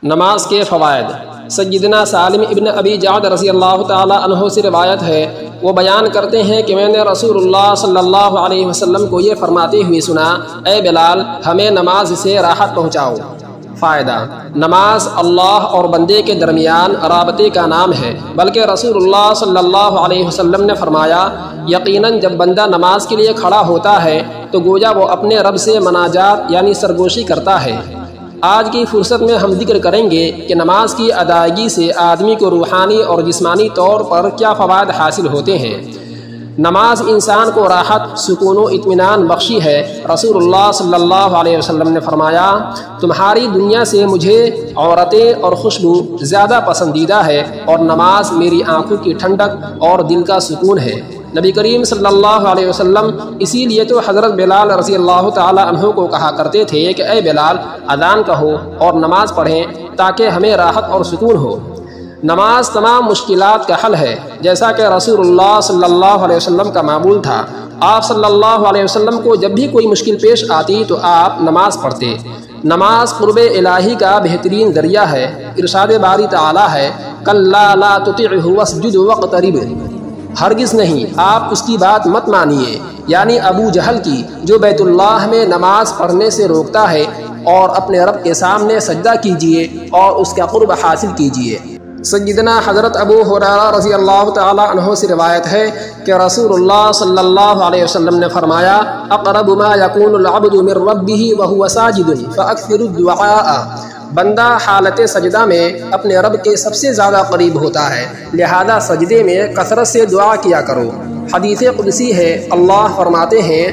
نماز کے فوائد۔ سیدنا سالم ابن ابی جعد رضی اللہ تعالیٰ عنہ سے روایت ہے، وہ بیان کرتے ہیں کہ میں نے رسول اللہ صلی اللہ علیہ وسلم کو یہ فرماتے ہوئے سنا، اے بلال ہمیں نماز سے راحت پہنچاؤ۔ فائدہ: نماز اللہ اور بندے کے درمیان رابطے کا نام ہے، بلکہ رسول اللہ صلی اللہ علیہ وسلم نے فرمایا، یقیناً جب بندہ نماز کے لیے کھڑا ہوتا ہے تو گویا وہ اپنے رب سے مناجات یعنی سرگوشی کرتا ہے۔ آج کی فرصت میں ہم ذکر کریں گے کہ نماز کی ادائیگی سے آدمی کو روحانی اور جسمانی طور پر کیا فوائد حاصل ہوتے ہیں۔ نماز انسان کو راحت، سکون و اطمینان بخشی ہے۔ رسول اللہ صلی اللہ علیہ وسلم نے فرمایا، تمہاری دنیا سے مجھے عورتیں اور خوشبو زیادہ پسندیدہ ہے، اور نماز میری آنکھوں کی ٹھنڈک اور دل کا سکون ہے۔ نبی کریم صلی اللہ علیہ وسلم اسی لیے تو حضرت بلال رضی اللہ تعالی عنہ کو کہا کرتے تھے کہ اے بلال اذان کہو اور نماز پڑھیں تاکہ ہمیں راحت اور سکون ہو۔ نماز تمام مشکلات کا حل ہے، جیسا کہ رسول اللہ صلی اللہ علیہ وسلم کا معمول تھا۔ آپ صلی اللہ علیہ وسلم کو جب بھی کوئی مشکل پیش آتی تو آپ نماز پڑھتے۔ نماز قرب الہی کا بہترین ذریعہ ہے۔ ارشاد باری تعالی ہے، کلا لا تطعہ واسجد واقترب، ہرگز نہیں آپ اس کی بات مت مانیے، یعنی ابو جہل کی، جو بیت اللہ میں نماز پڑھنے سے روکتا ہے، اور اپنے رب کے سامنے سجدہ کیجیے اور اس کا قرب حاصل کیجیے۔ سیدنا حضرت ابو ہریرہ رضی اللہ تعالی عنہ سے روایت ہے کہ رسول اللہ صلی اللہ علیہ وسلم نے فرمایا، اقرب ما یکون العبد من ربہ وہو ساجد فاکثر الدعاء، بندہ حالت سجدہ میں اپنے رب کے سب سے زیادہ قریب ہوتا ہے، لہذا سجدے میں کثرت سے دعا کیا کرو۔ حدیث قدسی ہے، اللہ فرماتے ہیں،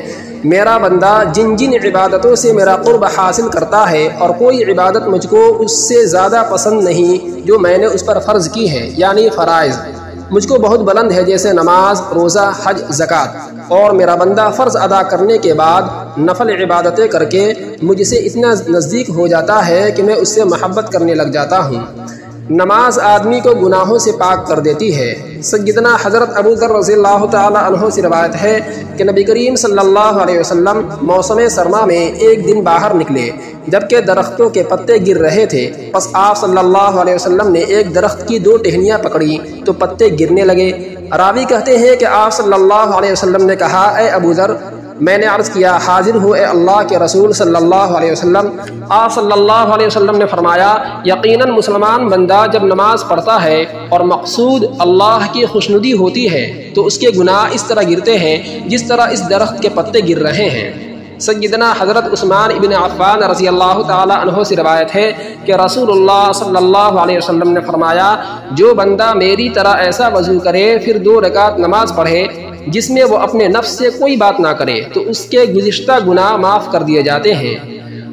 میرا بندہ جن جن عبادتوں سے میرا قرب حاصل کرتا ہے، اور کوئی عبادت مجھ کو اس سے زیادہ پسند نہیں جو میں نے اس پر فرض کی ہے، یعنی فرائض مجھ کو بہت بلند ہے، جیسے نماز، روزہ، حج، زکوٰۃ، اور میرا بندہ فرض ادا کرنے کے بعد نفل عبادتیں کر کے مجھ سے اتنا نزدیک ہو جاتا ہے کہ میں اس سے محبت کرنے لگ جاتا ہوں۔ نماز آدمی کو گناہوں سے پاک کر دیتی ہے۔ سیدنا حضرت ابو ذر رضی اللہ تعالی عنہ سے روایت ہے کہ نبی کریم صلی اللہ علیہ وسلم موسم سرما میں ایک دن باہر نکلے، جبکہ درختوں کے پتے گر رہے تھے، پس آپ صلی اللہ علیہ وسلم نے ایک درخت کی 2 ٹہنیاں پکڑی تو پتے گرنے لگے۔ راوی کہتے ہیں کہ آپ صلی اللہ علیہ وسلم نے کہا، اے ابو ذر، میں نے عرض کیا، حاضر ہوں اے اللہ کے رسول صلی اللہ علیہ وسلم۔ آپ صلی اللہ علیہ وسلم نے فرمایا، یقیناً مسلمان بندہ جب نماز پڑھتا ہے اور مقصود اللہ کی خوشنودی ہوتی ہے تو اس کے گناہ اس طرح گرتے ہیں جس طرح اس درخت کے پتے گر رہے ہیں۔ سیدنا حضرت عثمان ابن عفان رضی اللہ تعالی عنہ سے روایت ہے کہ رسول اللہ صلی اللہ علیہ وسلم نے فرمایا، جو بندہ میری طرح ایسا وضو کرے پھر 2 رکعت نماز پڑھے جس میں وہ اپنے نفس سے کوئی بات نہ کرے تو اس کے گزشتہ گناہ معاف کر دیے جاتے ہیں۔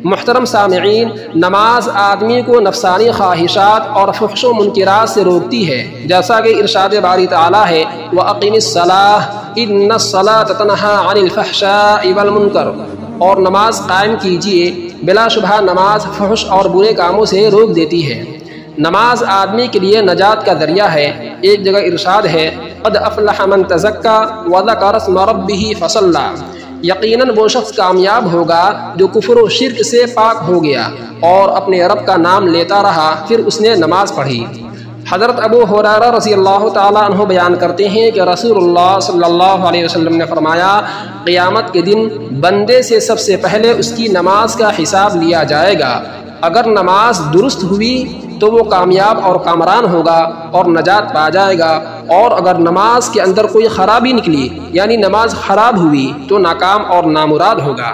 محترم سامعین، نماز آدمی کو نفسانی خواہشات اور فحش و منکرات سے روکتی ہے، جیسا کہ ارشاد باری تعالی ہے، وَأَقِمِ الصَّلَاةَ إِنَّ الصَّلَاةَ تَنْهَىٰ عَنِ الْفَحْشَاءِ وَالْمُنکَرِ، اور نماز قائم کیجیے، بلا شبہ نماز فحش اور برے کاموں سے روک دیتی ہے۔ نماز آدمی کے لیے نجات کا ذریعہ ہے۔ ایک جگہ ارشاد ہے، قد افلح من تزکا وذکر اسم ربہ فصلی، یقیناً وہ شخص کامیاب ہوگا جو کفر و شرک سے پاک ہو گیا اور اپنے رب کا نام لیتا رہا، پھر اس نے نماز پڑھی۔ حضرت ابو ہریرہ رضی اللہ تعالیٰ عنہ بیان کرتے ہیں کہ رسول اللہ صلی اللہ علیہ وسلم نے فرمایا، قیامت کے دن بندے سے سب سے پہلے اس کی نماز کا حساب لیا جائے گا۔ اگر نماز درست ہوئی تو وہ کامیاب اور کامران ہوگا اور نجات پا جائے گا، اور اگر نماز کے اندر کوئی خرابی نکلی یعنی نماز خراب ہوئی تو ناکام اور نامراد ہوگا۔